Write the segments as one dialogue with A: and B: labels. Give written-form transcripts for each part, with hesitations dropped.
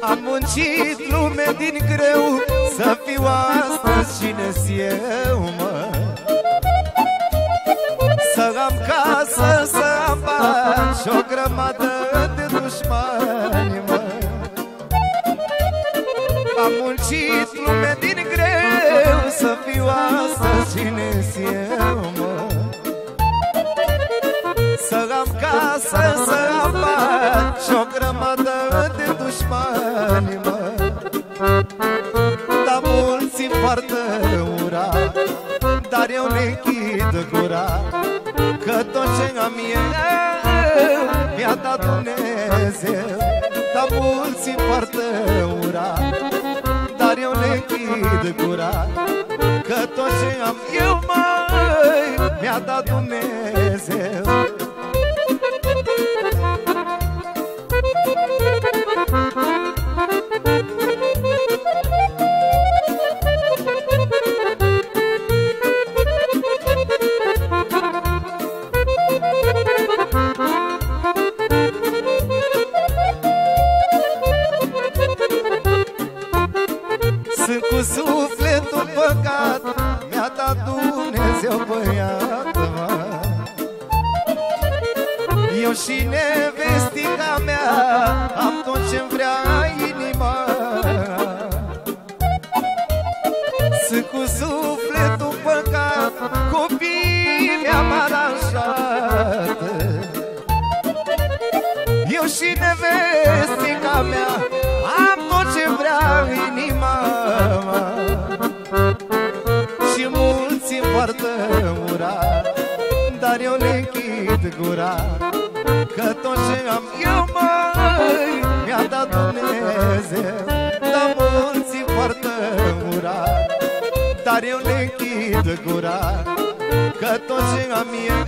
A: Am muncit lume din greu să fiu astăzi cine-s eu, mă. Să am casă, să am bani și o grămadă de dușmani, mă. Am muncit lume din greu să fiu astăzi cine-s eu, mă. Să am casă, să am bani și o grămadă de dușmani, mă. Dar mulți-mi poartă ura, dar eu le închid gura, că tot ce am eu mi-a dat Dumnezeu. Dar mulți-mi poartă ura, dar eu le închid gura, că tot ce am eu, măi, mi-a dat Dumnezeu. Sunt cu sufletul păcat, mi-a dat Dumnezeu băiat, mă. Eu și nevestica mea am tot ce-mi vrea inima. Sunt cu sufletul păcat, copiii mi-am aranjat. Eu și nevestica mea am tot ce vrea inima. Și mulți-mi poartă ura, dar eu le închid gura, că tot ce am eu, măi, mi-a dat Dumnezeu. Dar mulți-mi poartă ura, dar eu le închid gura, că tot ce am eu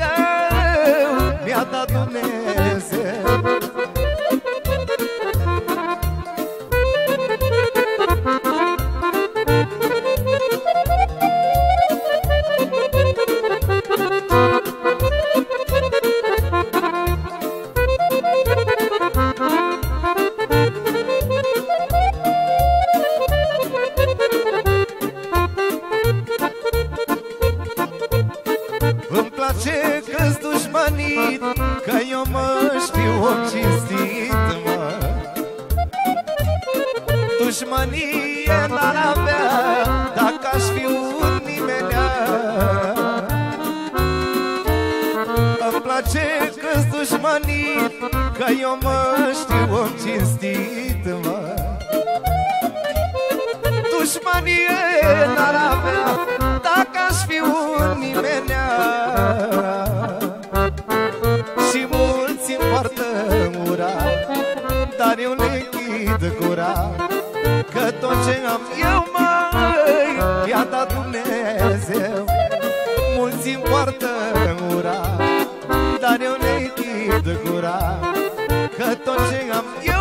A: mi-a dat Dumnezeu. Îmi place că-s dușmanit, că eu mă știu om cinstit, mă. Dușmanie n-ar avea dacă aș fi un nimenea. Îmi place că-s dușmanit, că eu mă știu om cinstit, mă. Dușmanie n-ar avea dacă aș fi un nimenea. Și mulți-mi poartă ura, dar eu le închid gura, că tot ce am eu, măi, mi-a dat Dumnezeu. Mulți-mi poartă ura, dar eu le închid gura, că tot ce am eu